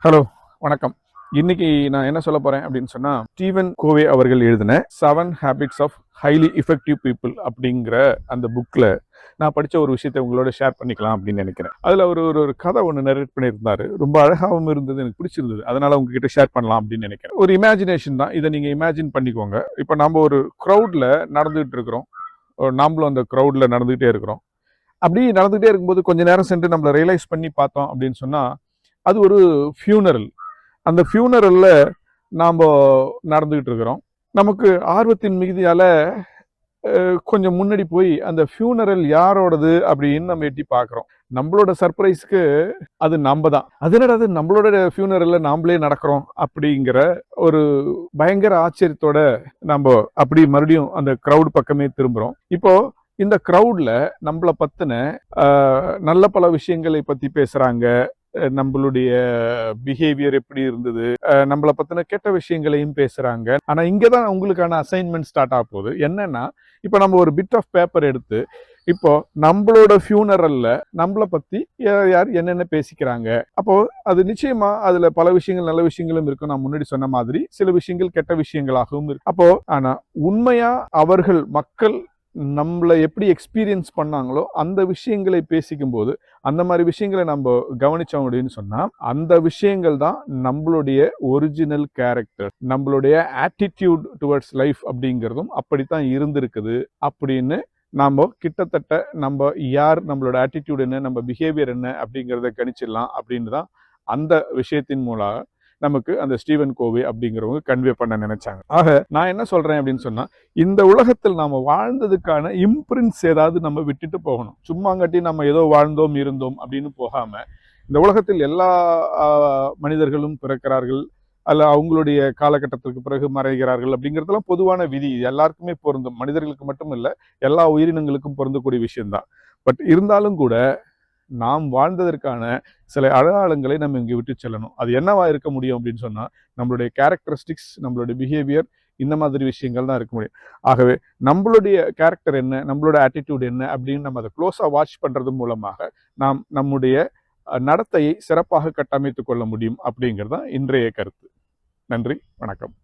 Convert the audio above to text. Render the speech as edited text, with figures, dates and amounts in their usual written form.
Hello, வணக்கம். இன்னைக்கு நான் என்ன சொல்ல போறேன் அப்படின்னு சொன்னா, ஸ்டீவன் கோவே அவர்கள் எழுதின 7 habits of highly effective people அப்படிங்கிற அந்த புக்ல நான் படிச்ச ஒரு விஷயத்தை உங்களோட ஷேர் பண்ணிக்கலாம் அப்படின்னு நினைக்கிறேன். அதுல ஒரு ஒரு ஒரு கதை ஒன்று நரேட் பண்ணியிருந்தாரு. ரொம்ப அழகாகவும் இருந்தது, எனக்கு பிடிச்சிருந்தது. அதனால உங்ககிட்ட ஷேர் பண்ணலாம் அப்படின்னு நினைக்கிறேன். ஒரு இமேஜினேஷன் தான், இதை நீங்க இமேஜின் பண்ணிக்கோங்க. இப்போ நம்ம ஒரு க்ரௌட்ல நடந்துகிட்டு இருக்கிறோம். நாமளும் அந்த க்ரௌட்ல நடந்துகிட்டே இருக்கிறோம். அப்படி நடந்துகிட்டே இருக்கும்போது கொஞ்ச நேரம் சென்று நம்மளை ரியலைஸ் பண்ணி பார்த்தோம் அப்படின்னு சொன்னா, அது ஒரு ஃபியூனரல். அந்த ஃபியூனரல்ல நாம நடந்துகிட்டு இருக்கிறோம். நமக்கு ஆர்வத்தின் மிகுதியால கொஞ்சம் முன்னாடி போய் அந்த ஃபியூனரல் யாரோடது அப்படின்னு நம்ம எட்டி பார்க்குறோம். நம்மளோட சர்ப்ரைஸ்க்கு அது நம்ம தான். அது நம்மளோட ஃபியூனரல்ல நாமளே நடக்கிறோம் அப்படிங்கிற ஒரு பயங்கர ஆச்சரியத்தோட நம்ம அப்படி மறுபடியும் அந்த க்ரௌட் பக்கமே திரும்புறோம். இப்போ இந்த க்ரௌட்ல நம்மளை பத்தின நல்ல பல விஷயங்களை பத்தி பேசுறாங்க. நம்மளுடைய பிஹேவியர் எப்படி இருந்தது, நம்மளை பத்தின கெட்ட விஷயங்களையும் பேசுறாங்க. ஆனா இங்கதான் உங்களுக்கான அசைன்மெண்ட் ஸ்டார்ட் ஆக போகுது. என்னன்னா, இப்ப நம்ம ஒரு பிட் ஆஃப் பேப்பர் எடுத்து இப்போ நம்மளோட ஃபியூனரல்ல நம்மளை பத்தி யார் யார் என்னென்ன பேசிக்கிறாங்க. அப்போ அது நிச்சயமா அதுல பல விஷயங்கள் நல்ல விஷயங்களும் இருக்கும். நான் முன்னாடி சொன்ன மாதிரி சில விஷயங்கள் கெட்ட விஷயங்களாகவும் இருக்கு. அப்போ ஆனா உண்மையா அவர்கள் மக்கள் நம்மளை எப்படி எக்ஸ்பீரியன்ஸ் பண்ணாங்களோ அந்த விஷயங்களை பேசிக்கும் போது அந்த மாதிரி விஷயங்களை நம்ம கவனிச்சோம் அப்படின்னு சொன்னா அந்த விஷயங்கள் தான் நம்மளுடைய ஒரிஜினல் கேரக்டர், நம்மளுடைய ஆட்டிடியூட் டுவர்ட்ஸ் லைஃப் அப்படிங்கிறதும் அப்படித்தான் இருந்திருக்குது அப்படின்னு நாம கிட்டத்தட்ட நம்ம யார், நம்மளோட ஆட்டிடியூட் என்ன, நம்ம பிஹேவியர் என்ன அப்படிங்கிறத கணிச்சிடலாம் அப்படின்னு தான் அந்த விஷயத்தின் மூலம் நமக்கு அந்த ஸ்டீவன் கோவே அப்படிங்கிறவங்க கன்வே பண்ண நினைச்சாங்க. ஆக நான் என்ன சொல்றேன் அப்படின்னு சொன்னா, இந்த உலகத்தில் நாம வாழ்ந்ததுக்கான இம்ப்ரின்ஸ் ஏதாவது நம்ம விட்டுட்டு போகணும். சும்மாங்காட்டி நம்ம ஏதோ வாழ்ந்தோம் இருந்தோம் அப்படின்னு போகாம, இந்த உலகத்தில் எல்லா மனிதர்களும் பிறக்கிறார்கள், அல்ல அவங்களுடைய காலகட்டத்திற்கு பிறகு மறைகிறார்கள் அப்படிங்கிறதுலாம் பொதுவான விதி. எல்லாருக்குமே பொருந்தும். மனிதர்களுக்கு மட்டும் இல்லை, எல்லா உயிரினங்களுக்கும் பொருந்தக்கூடிய விஷயம்தான். பட் இருந்தாலும் கூட நாம் வாழ்ந்ததற்கான சில அடையாளங்களை நம்ம இங்கே விட்டு செல்லணும். அது என்னவா இருக்க முடியும் அப்படின்னு சொன்னா, நம்மளுடைய கேரக்டரிஸ்டிக்ஸ், நம்மளுடைய பிஹேவியர், இந்த மாதிரி விஷயங்கள் தான் இருக்க முடியும். ஆகவே நம்மளுடைய கேரக்டர் என்ன, நம்மளோட ஆட்டிடியூட் என்ன அப்படின்னு நம்ம அதை க்ளோஸா வாட்ச் பண்றது மூலமாக நாம் நம்முடைய நடத்தையை சிறப்பாக கட்டமைத்துக் கொள்ள முடியும் அப்படிங்கிறது தான் இன்றைய கருத்து. நன்றி, வணக்கம்.